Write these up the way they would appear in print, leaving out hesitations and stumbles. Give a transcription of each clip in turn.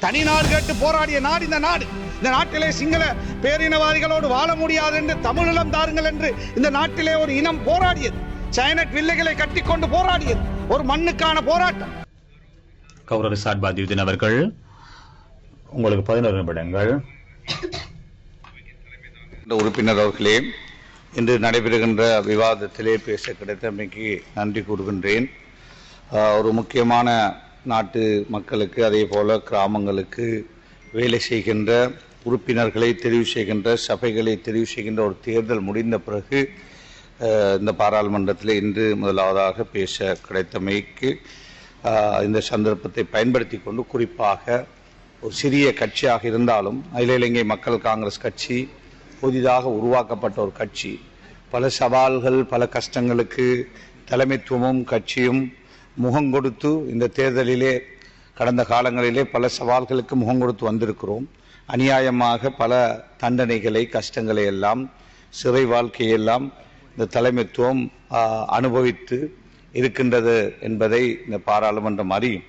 தனி நாடு கேட்டு போராடிய நாடு இந்த நாடு. இந்த நாட்டிலே சிங்கள பேரினவாதிகளோடு வாழ முடியாது என்று தமிழீழம் தாருங்கள் என்று இந்த நாட்டிலே ஒரு இனம் போராடியது. சைனட் வில்லைகளை கட்டிக்கொண்டு போராடியது. ஒரு மண்ணுக்கான போராட்டம். கௌரவ சாட்பாதியுதீன் அவர்கள், உங்களுக்கு 11 நிமிடங்கள். உறுப்பினர் அவர்களே, இன்று நடைபெறுகின்ற விவாதத்திலே பேச கிடைத்தமைக்கு நன்றி கூறுகின்றேன். ஒரு முக்கியமான நாட்டு மக்களுக்கு, அதே போல கிராமங்களுக்கு வேலை செய்கின்ற உறுப்பினர்களை தெரிவு செய்கின்ற, சபைகளை தெரிவு செய்கின்ற ஒரு தேர்தல் முடிந்த பிறகு இந்த பாராளுமன்றத்தில் இன்று முதலாவதாக பேச கிடைத்தமைக்கு இந்த சந்தர்ப்பத்தை பயன்படுத்தி கொண்டு, குறிப்பாக ஒரு சிறிய கட்சியாக இருந்தாலும் அகில இலங்கை மக்கள் காங்கிரஸ் கட்சி புதிதாக உருவாக்கப்பட்ட ஒரு கட்சி, பல சவால்கள், பல கஷ்டங்களுக்கு தலைமைத்துவமும் கட்சியும் முகம் கொடுத்து இந்த தேர்தலிலே கடந்த காலங்களிலே பல சவால்களுக்கு முகம் கொடுத்து வந்திருக்கிறோம். அநியாயமாக பல தண்டனைகளை, கஷ்டங்களை எல்லாம், சிறை வாழ்க்கையெல்லாம் இந்த தலைமைத்துவம் அனுபவித்து இருக்கின்றது என்பதை இந்த பாராளுமன்றம் அறியும்.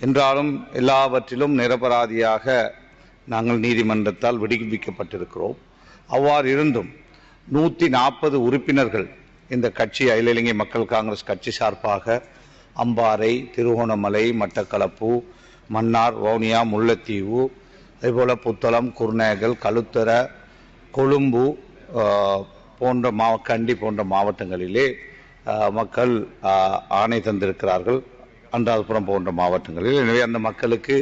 என்றாலும் எல்லாவற்றிலும் நிரபராதியாக நாங்கள் நீதிமன்றத்தால் விடுவிக்கப்பட்டிருக்கிறோம். அவ்வாறு இருந்தும் 140 உறுப்பினர்கள் இந்த கட்சி, அகில இலங்கை மக்கள் காங்கிரஸ் கட்சி சார்பாக அம்பாறை, திருகோணமலை, மட்டக்களப்பு, மன்னார், வவுனியா, முல்லைத்தீவு, அதேபோல புத்தளம், குருநேகல், களுத்தர, கொழும்பு போன்ற கண்டி போன்ற மாவட்டங்களிலே மக்கள் ஆணை தந்திருக்கிறார்கள். அன்றாதபுரம் போன்ற மாவட்டங்களில். எனவே அந்த மக்களுக்கு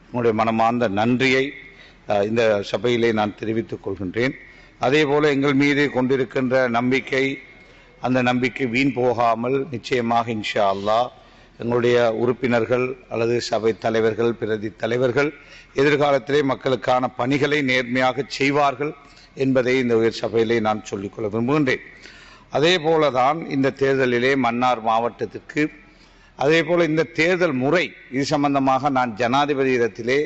என்னுடைய மனமார்ந்த நன்றியை இந்த சபையிலே நான் தெரிவித்துக் கொள்கின்றேன். அதேபோல எங்கள் மீது கொண்டிருக்கின்ற நம்பிக்கை, அந்த நம்பிக்கை வீண் போகாமல் நிச்சயமாக இன்ஷா அல்லாஹ் எங்களுடைய உறுப்பினர்கள் அல்லது சபை தலைவர்கள், பிரதி தலைவர்கள் எதிர்காலத்திலே மக்களுக்கான பணிகளை நேர்மையாக செய்வார்கள் என்பதை இந்த உயர் சபையிலே நான் சொல்லிக்கொள்ள விரும்புகின்றேன். அதே போலதான் இந்த தேர்தலிலே மன்னார் மாவட்டத்திற்கு, அதே போல இந்த தேர்தல் முறை, இது சம்பந்தமாக நான் ஜனாதிபதியிடத்திலே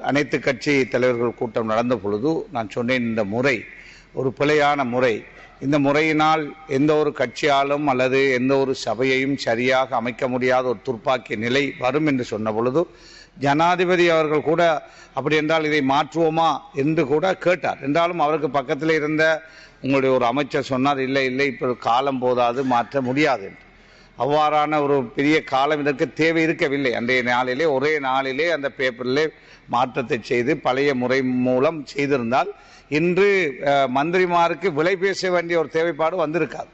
அனைத்து கட்சி தலைவர்கள் கூட்டம் நடந்த பொழுது நான் சொன்னேன், இந்த முறை ஒரு பிழையான முறை. இந்த முறையினால் எந்த ஒரு கட்சியாலும் அல்லது எந்த ஒரு சபையையும் சரியாக அமைக்க முடியாத ஒரு துர்ப்பாக்கிய நிலை வரும் என்று சொன்ன பொழுது ஜனாதிபதி அவர்கள் கூட அப்படி என்றால் இதை மாற்றுவோமா என்று கூட கேட்டார். என்றாலும் அவருக்கு பக்கத்தில் இருந்த உங்களுடைய ஒரு அமைச்சர் சொன்னார், இல்லை இல்லை, இப்போ காலம் போதாது, மாற்ற முடியாது என்று. அவ்வாறான ஒரு பெரிய காலம் இதற்கு தேவை இருக்கவில்லை. அன்றைய நாளிலே ஒரே நாளிலே அந்த பேப்பரிலே மாற்றத்தை செய்து பழைய முறை மூலம் செய்திருந்தால் இன்று மந்திரிமாருக்கு விலை பேச வேண்டிய ஒரு தேவைப்பாடு வந்திருக்காது.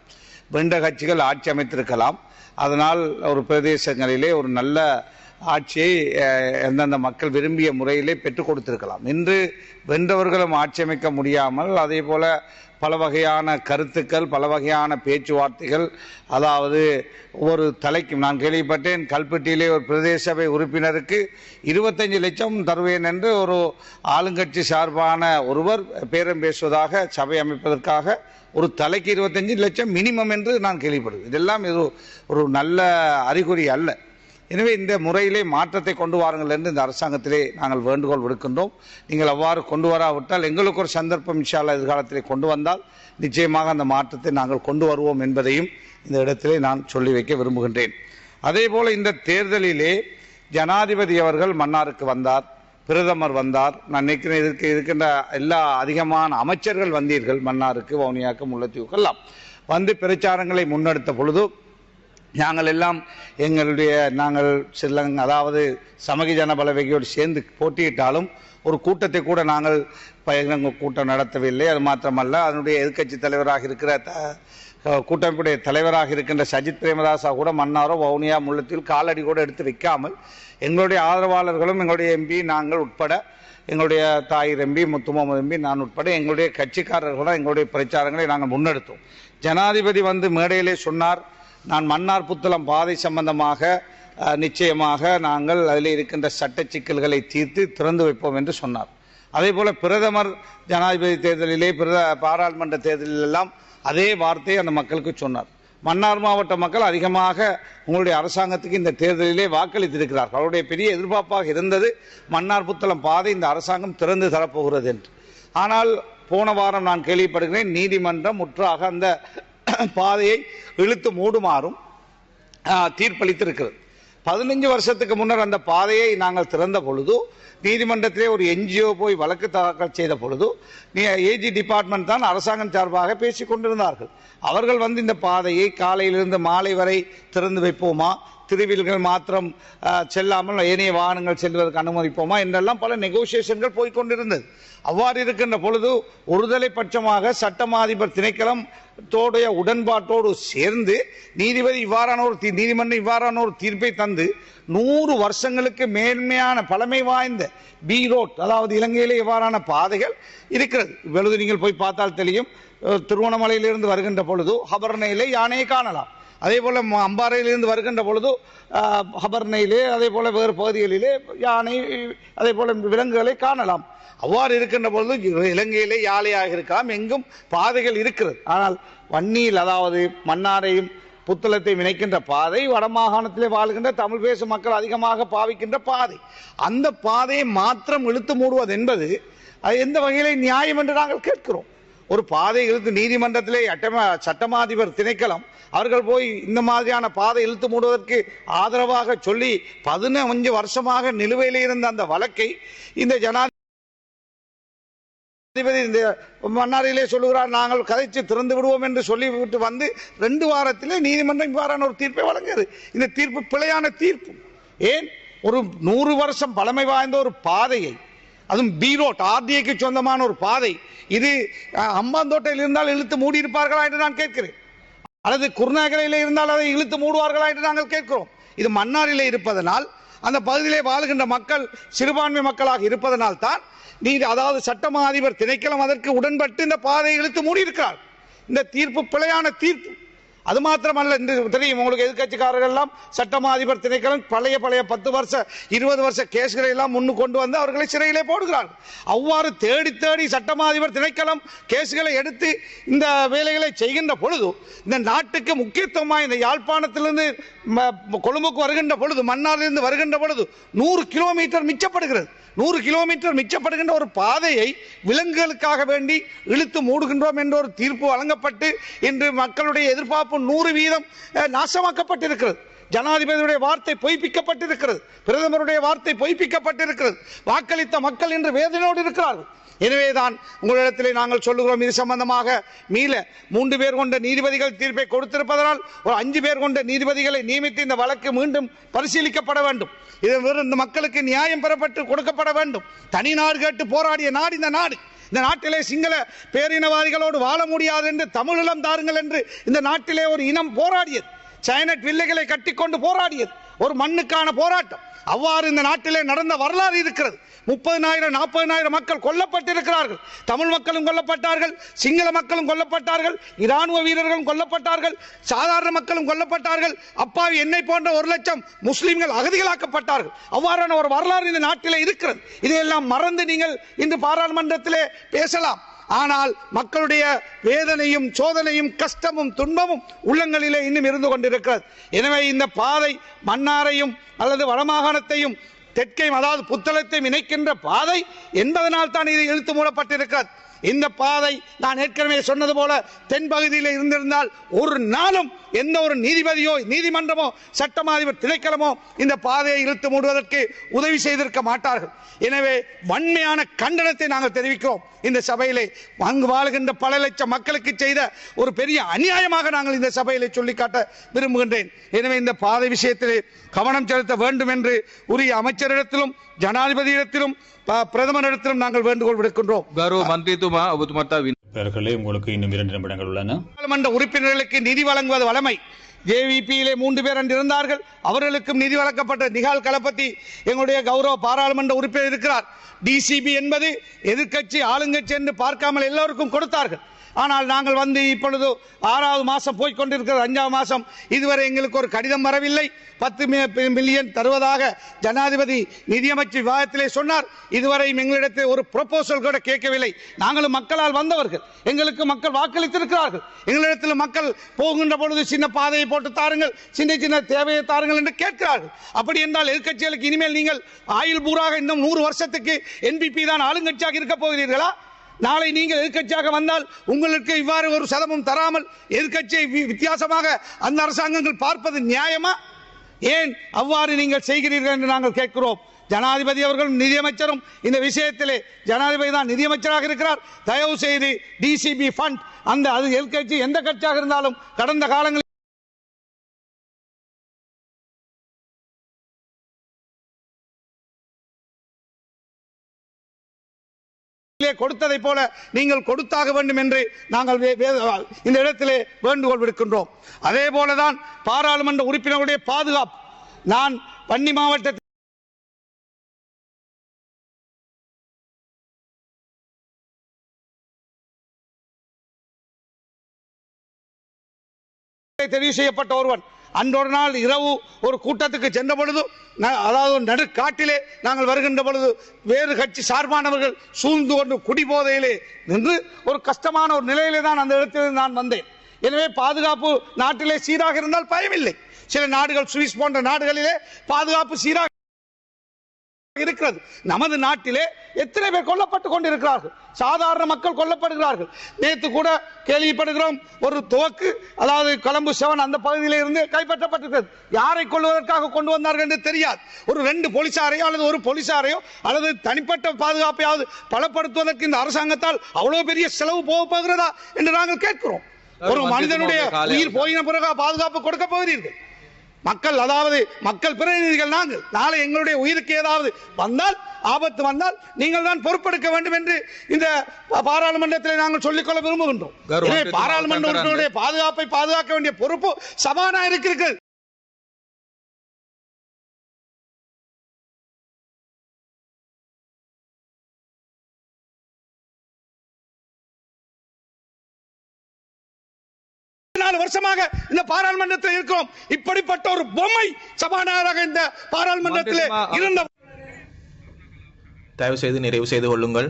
வெண்ட கட்சிகள் ஆட்சி அமைத்திருக்கலாம். அதனால் ஒரு பிரதேசங்களிலே ஒரு நல்ல ஆட்சியை எந்தெந்த மக்கள் விரும்பிய முறையிலே பெற்றுக் கொடுத்திருக்கலாம். இன்று வென்றவர்களும் ஆட்சி அமைக்க முடியாமல், அதே போல பல வகையான கருத்துக்கள், பல வகையான பேச்சுவார்த்தைகள், அதாவது ஒவ்வொரு தலைக்கும் நான் கேள்விப்பட்டேன், கல்பட்டியிலே ஒரு பிரதேச சபை உறுப்பினருக்கு 25 லட்சம் தருவேன் என்று ஒரு ஆளுங்கட்சி சார்பான ஒருவர் பேரம் பேசுவதாக, சபை அமைப்பதற்காக ஒரு தலைக்கு 25 லட்சம் மினிமம் என்று நான் கேள்விப்படுகிறேன். இதெல்லாம் ஒரு நல்ல அறிகுறி அல்ல. எனவே இந்த முறையிலே மாற்றத்தை கொண்டு வாருங்கள் என்று இந்த அரசாங்கத்திலே நாங்கள் வேண்டுகோள் விடுக்கின்றோம். நீங்கள் அவ்வாறு கொண்டு வராவிட்டால் எங்களுக்கு ஒரு சந்தர்ப்பம் இன்ஷா அல்லாஹ் எதிர்காலத்திலே கொண்டு வந்தால் நிச்சயமாக அந்த மாற்றத்தை நாங்கள் கொண்டு வருவோம் என்பதையும் இந்த இடத்திலே நான் சொல்லி வைக்க விரும்புகின்றேன். அதே போல இந்த தேர்தலிலே ஜனாதிபதி அவர்கள் மன்னாருக்கு வந்தார், பிரதமர் வந்தார். நான் நினைக்கிறேன் இதற்கு இருக்கின்ற எல்லா அதிகமான அமைச்சர்கள் வந்தீர்கள் மன்னாருக்கு, வவுனியாவுக்கு, முல்லைத்தீவுக்கு எல்லாம் வந்து பிரச்சாரங்களை முன்னெடுத்த பொழுது நாங்கள் எல்லாம் நாங்கள் ஸ்ரீலங்கா, அதாவது சமகி ஜனபலவேகையோடு சேர்ந்து போட்டியிட்டாலும் ஒரு கூட்டத்தை கூட நாங்கள் பகிரங்க கூட்டம் நடத்தவில்லை. அது மாத்திரமல்ல, அதனுடைய எதிர்க்கட்சி தலைவராக இருக்கிற கூட்டமைப்புடைய தலைவராக இருக்கின்ற சஜித் பிரேமதாசா கூட மன்னாரோ, வவுனியா, முல்லைத்தீவில் காலடி கூட எடுத்து வைக்காமல் எங்களுடைய ஆதரவாளர்களும், எங்களுடைய எம்பி, நாங்கள் உட்பட, எங்களுடைய தாயிர் எம்பி, முத்துமுகமது எம்பி, நான் உட்பட எங்களுடைய கட்சிக்காரர்களும் எங்களுடைய பிரச்சாரங்களை நாங்கள் முன்னெடுத்தோம். ஜனாதிபதி வந்து மேடையிலே சொன்னார், நான் மன்னார் புத்தளம் பாதை சம்பந்தமாக நிச்சயமாக நாங்கள் அதில் இருக்கின்ற சட்ட சிக்கல்களை தீர்த்து திறந்து வைப்போம் என்று சொன்னார். அதே போல பிரதமர் ஜனாதிபதி தேர்தலிலே, பாராளுமன்ற தேர்தலிலெல்லாம் அதே வார்த்தையை அந்த மக்களுக்கு சொன்னார். மன்னார் மாவட்ட மக்கள் அதிகமாக உங்களுடைய அரசாங்கத்துக்கு இந்த தேர்தலிலே வாக்களித்திருக்கிறார்கள். அவருடைய பெரிய எதிர்பார்ப்பாக இருந்தது மன்னார் புத்தளம் பாதை இந்த அரசாங்கம் திறந்து தரப்போகிறது என்று. ஆனால் போன வாரம் நான் கேள்விப்படுகிறேன், நீதிமன்றம் முற்றாக அந்த பாதையை இழுத்து மூடுமாறும் தீர்ப்பளித்திருக்கிறது. 15 வருஷத்துக்கு முன்னர் அந்த பாதையை நாங்கள் திறந்த பொழுது நீதிமன்றத்திலே ஒரு என்ஜிஓ போய் வழக்கு தாக்கல் செய்த பொழுது ஏஜி டிபார்ட்மெண்ட் தான் அரசாங்கம் சார்பாக பேசிக் கொண்டிருந்தார்கள். அவர்கள் இந்த பாதையை காலையிலிருந்து மாலை வரை திறந்து வைப்போமா, திருவில்கள் மாத்திரம் செல்லாமல் ஏனைய வாகனங்கள் செல்வதற்கு அனுமதிப்போமா என்றெல்லாம் பல நெகோசியேஷன்கள் போய்கொண்டிருந்தது. அவ்வாறு இருக்கின்ற பொழுது ஒருதலை பட்சமாக சட்டமாதிபர் திணைக்களம் தோடைய உடன்பாட்டோடு சேர்ந்து நீதிமன்றம் இவ்வாறான ஒரு தீர்ப்பை தந்து 100 வருஷங்களுக்கு மேன்மையான பழமை வாய்ந்த பி ரோட், அதாவது இலங்கையிலே இவ்வாறான பாதைகள் இருக்கிறது. இப்பொழுது நீங்கள் போய் பார்த்தால் தெரியும். திருவண்ணாமலையிலிருந்து வருகின்ற பொழுது ஹபர்னையிலே யானையை காணலாம். அதே போல அம்பாறையிலிருந்து வருகின்ற பொழுது ஹபர்னையிலே, அதே போல வேறு பகுதிகளிலே யானை, அதே போல விலங்குகளை காணலாம். அவ்வாறு இருக்கின்ற பொழுது இலங்கையிலே யாழையாக இருக்கலாம், எங்கும் பாதைகள் இருக்கிறது. ஆனால் வன்னியில், அதாவது மன்னாரையும் புத்தளத்தை இணைக்கின்ற பாதை வடமாகாணத்திலே வாழ்கின்ற தமிழ் பேசும் மக்கள் அதிகமாக பாவிக்கின்ற பாதை. அந்த பாதையை மாத்திரம் இழுத்து மூடுவது என்பது அது எந்த வகையிலே நியாயம் என்று நாங்கள் கேட்கிறோம். ஒரு பாதை இழுத்து நீதிமன்றத்திலே சட்டமாதிபர் திணைக்களம் அவர்கள் போய் இந்த மாதிரியான பாதை இழுத்து மூடுவதற்கு ஆதரவாக சொல்லி 15 வருஷமாக நிலுவையில் இருந்த அந்த வழக்கை இந்த ஜனாதிபதி இந்த மன்னாரிலே சொல்லுகிறார், நாங்கள் கதைச்சு திறந்து விடுவோம் என்று சொல்லிவிட்டு 2 வாரத்திலே நீதிமன்றம் இவ்வாறான ஒரு தீர்ப்பை வழங்கியது. இந்த தீர்ப்பு பிழையான தீர்ப்பு. ஏன் ஒரு 100 வருஷம் பழமை வாய்ந்த ஒரு பாதையை, அதுவும் பி ரோட், ஆர்டிஐக்கு சொந்தமான ஒரு பாதை, இது அம்பாந்தோட்டையில் இருந்தால் இழுத்து மூடி இருப்பார்களா என்று நான் கேட்கிறேன். அல்லது குருநாகரையில் இருந்தால் அதை இழுத்து மூடுவார்களா என்று நாங்கள் கேட்கிறோம். இது மன்னாரிலே இருப்பதனால், அந்த பகுதியிலே வாழ்கின்ற மக்கள் சிறுபான்மை மக்களாக இருப்பதனால் தான் அதாவது சட்டமா அதிபர் திணைக்களம் அதற்கு உடன்பட்டு இந்த பாதையை இழுத்து மூடி இருக்கிறார். இந்த தீர்ப்பு பிழையான தீர்ப்பு. அது மாத்திரமல்ல, தெரியும் உங்களுக்கு, எதிர்கட்சிக்காரர்கள் எல்லாம் சட்டமா அதிபர் திணைக்களம் பழைய 10 வருஷ 20 வருஷ கேஸ்களை எல்லாம் முன்னு கொண்டு வந்து அவர்களை சிறையிலே போடுகிறார்கள். அவ்வாறு தேடி சட்டமா அதிபர் திணைக்களம் கேஸ்களை எடுத்து இந்த வேலைகளை செய்கின்ற பொழுது இந்த நாட்டுக்கு முக்கியத்துவமாக இந்த யாழ்ப்பாணத்திலிருந்து கொழும்புக்கு வருகின்ற பொழுது, மன்னாரிலிருந்து வருகின்ற பொழுது 100 கிலோமீட்டர் மிச்சப்படுகிறது. 100 கிலோமீட்டர் மிச்சப்படுகின்ற ஒரு பாதையை விலங்குகளுக்காக வேண்டி இழுத்து மூடுகின்றோம் என்ற ஒரு தீர்ப்பு வழங்கப்பட்டு இன்று மக்களுடைய எதிர்பார்ப்பு 100% நாசமாக்கப்பட்டிருக்கிறது. ஜனாதிபதியுடைய வார்த்தை பொய்ப்பிக்கப்பட்டிருக்கிறது. பிரதமருடைய வார்த்தை பொய்ப்பிக்கப்பட்டிருக்கிறது. வாக்களித்த மக்கள் இன்று வேதனையோடு இருக்கிறார்கள். எனவேதான் உங்களிடத்திலே நாங்கள் சொல்லுகிறோம், இது சம்பந்தமாக மீள 3 பேர் கொண்ட நீதிபதிகள் தீர்ப்பை கொடுத்திருப்பதனால் ஒரு 5 பேர் கொண்ட நீதிபதிகளை நியமித்து இந்த வழக்கு மீண்டும் பரிசீலிக்கப்பட வேண்டும். இந்த மக்களுக்கு நியாயம் பெறப்பட்டு கொடுக்கப்பட வேண்டும். தனி நாடு கேட்டு போராடிய நாடு இந்த நாடு. இந்த நாட்டிலே சிங்கள பேரினவாதிகளோடு வாழ முடியாது என்று தமிழீழம் தாருங்கள் என்று இந்த நாட்டிலே ஒரு இனம் போராடியது. சைனட் வில்லைகளை கட்டிக்கொண்டு போராடியது. ஒரு மண்ணுக்கான போராட்டம். அவ்வாறு இந்த நாட்டிலே நடந்த வரலாறு இருக்கிறது. 30,000 40,000 மக்கள் கொல்லப்பட்டிருக்கிறார்கள். தமிழ் மக்களும் கொல்லப்பட்டார்கள், சிங்கள மக்களும் கொல்லப்பட்டார்கள், இராணுவ வீரர்களும் கொல்லப்பட்டார்கள், சாதாரண மக்களும் கொல்லப்பட்டார்கள். அப்பாவி என்னை போன்ற 1 லட்சம் முஸ்லிம்கள் அகதிகளாக்கப்பட்டார்கள். அவ்வாறான ஒரு வரலாறு இந்த நாட்டிலே இருக்கிறது. இதையெல்லாம் மறந்து நீங்கள் இன்று பாராளுமன்றத்திலே பேசலாம். ஆனால் மக்களுடைய வேதனையும் சோதனையும் கஷ்டமும் துன்பமும் உள்ளங்களிலே இன்னும் இருந்து கொண்டிருக்கிறது. எனவே இந்த பாதை மன்னாரையும் அல்லது வடமாகாணத்தையும் தெற்கையும், அதாவது புத்தளத்தையும் இணைக்கின்ற பாதை என்பதனால் தான் இது இழுத்து மூடப்பட்டிருக்கிறது. இந்த பாதை நான் ஏற்கனவே சொன்னது போல தென்பகுதியில் இருந்திருந்தால் ஒரு நாளும் எந்த ஒரு நீதிபதியோ நீதிமன்றமோ சட்டமாதிபர் திணைக்களமோ இந்த பாதையை இழுத்து மூடுவதற்கு உதவி செய்திருக்க மாட்டார்கள். எனவே வன்மையான கண்டனத்தை நாங்கள் தெரிவிக்கிறோம். இந்த சபையிலே அங்கு வாழ்கின்ற பல லட்சம் மக்களுக்கு செய்த ஒரு பெரிய அநியாயமாக நாங்கள் இந்த சபையிலே சொல்லிக்காட்ட விரும்புகின்றேன். எனவே இந்த பாதை விஷயத்திலே கவனம் செலுத்த வேண்டும் என்று உரிய அமைச்சரிடத்திலும் ஜனாதிபதியிடத்திலும் பிரதமரிடத்திலும் நாங்கள் வேண்டுகோள் விடுக்கின்றோம். கௌரவ மந்திரித்துவமா உங்களுக்கு இன்னும் 2 நிமிடங்கள் உள்ளன. பாராளுமன்ற உறுப்பினர்களுக்கு நிதி வழங்குவது வழமை. ஜேவிபியிலே 3 பேர் அன்று இருந்தார்கள். அவர்களுக்கும் நிதி வழங்கப்பட்ட நிகால் களபதி எங்களுடைய கௌரவ பாராளுமன்ற உறுப்பினர் இருக்கிறார். டிசிபி என்பது எதிர்க்கட்சி ஆளுங்கட்சி என்று பார்க்காமல் எல்லோருக்கும் கொடுத்தார்கள். ஆனால் நாங்கள் இப்பொழுது 6வது மாதம் போய்கொண்டிருக்கிறது, 5வது மாதம் இதுவரை எங்களுக்கு ஒரு கடிதம் வரவில்லை. 10 மில்லியன் தருவதாக ஜனாதிபதி நிதியமைச்சர் விவாதத்திலே சொன்னார். இதுவரையும் எங்களிடத்தில் ஒரு ப்ரொபோசல் கூட கேட்கவில்லை. நாங்களும் மக்களால் வந்தவர்கள், எங்களுக்கு மக்கள் வாக்களித்திருக்கிறார்கள். எங்களிடத்தில் மக்கள் போகின்ற பொழுது சின்ன பாதையை போட்டு தாருங்கள், சின்ன சின்ன தேவையை தாருங்கள் என்று கேட்கிறார்கள். அப்படி என்றால் எதிர்க்கட்சிகளுக்கு இனிமேல் நீங்கள் ஆயுள் பூராக இன்னும் 100 வருஷத்துக்கு என்பிபி தான் ஆளுங்கட்சியாக இருக்க போகிறீர்களா? நாளை நீங்கள் எதிர்க்கட்சியாக வந்தால் உங்களுக்கு இவ்வாறு ஒரு சதமும் தராமல் எதிர்க்கட்சியை வித்தியாசமாக அந்த அரசாங்கங்கள் பார்ப்பது நியாயமா? ஏன் அவ்வாறு நீங்கள் செய்கிறீர்கள் என்று நாங்கள் கேட்கிறோம். ஜனாதிபதி அவர்களும் நிதியமைச்சரும் இந்த விஷயத்திலே ஜனாதிபதி தான் நிதியமைச்சராக இருக்கிறார். தயவு செய்து டிசிபி ஃபண்ட் அந்த அது எல்கட்சி எந்த கட்சியாக இருந்தாலும் கடந்த காலங்களில் கொடுத்ததை போல நீங்கள் கொடுத்தாக வேண்டும் என்று நாங்கள் இந்த இடத்திலே வேண்டுகோள் விடுக்கின்றோம். அதே போலதான் பாராளுமன்ற உறுப்பினர்களுடைய பாதுகாப்பு. நான் வன்னி மாவட்டத்தில் தெரிவு செய்யப்பட்ட ஒருவன் அன்றொரு நாள் இரவு ஒரு கூட்டத்துக்கு சென்ற பொழுது, அதாவது நடுக்காட்டிலே நாங்கள் வருகின்ற பொழுது வேறு கட்சி சார்பானவர்கள் சூழ்ந்து கொண்டு குடிபோதையிலே நின்று ஒரு கஷ்டமான ஒரு நிலையிலே தான் அந்த இடத்தில் நான் வந்தேன். எனவே பாதுகாப்பு நாட்டிலே சீராக இருந்தால் பயமில்லை. சில நாடுகள், சுவிஸ் போன்ற நாடுகளிலே பாதுகாப்பு சீராக இருக்கிறது. நமது நாட்டிலே எத்தனை பேர் கொல்லப்பட்டுக் கொண்டிருக்கிறார்கள், சாதாரண மக்கள் கொல்லப்படுகிறார்கள். நேற்று கூட கேள்விப்படுகிறோம் ஒரு துவக்கு, அதாவது கொழும்பு 7 அந்த பகுதியிலே இருந்து கைப்பற்றப்பட்டிருக்கிறது. யாரை கொள்வதற்காக கொண்டு வந்தார்கள் என்று தெரியாது. ஒரு 2 போலீசாரையோ அல்லது ஒரு போலீசாரையோ அல்லது தனிப்பட்ட பாதுகாப்பையாவது பலப்படுத்துவதற்கு இந்த அரசாங்கத்தால் அவ்வளவு பெரிய செலவு போக போகிறதா என்று நாங்கள் கேட்கிறோம். ஒரு மனிதனுடைய உயிர் போயின பிறகு பாதுகாப்பு கொடுக்க போகிறீர்கள். மக்கள், அதாவது மக்கள் பிரதிநிதிகள் நாங்கள். நாளை எங்களுடைய உயிருக்கு ஏதாவது வந்தால், ஆபத்து வந்தால் நீங்கள் தான் பொறுப்பெடுக்க வேண்டும் என்று இந்த பாராளுமன்றத்தில் நாங்கள் சொல்லிக்கொள்ள விரும்புகின்றோம். பாராளுமன்ற உறுப்பினருடைய பாதுகாப்பை பாதுகாக்க வேண்டிய பொறுப்பு சபாநாயகருக்கு இருக்கிறது. வருஷமாக இந்த பாராளுமன்றத்தில் இருக்கிறோம். இப்படிப்பட்ட ஒரு பொம்மை சபாநாயகராக இந்த பாராளுமன்றத்தில் இருந்த. தயவு செய்து நிறைவு செய்து கொள்ளுங்கள்.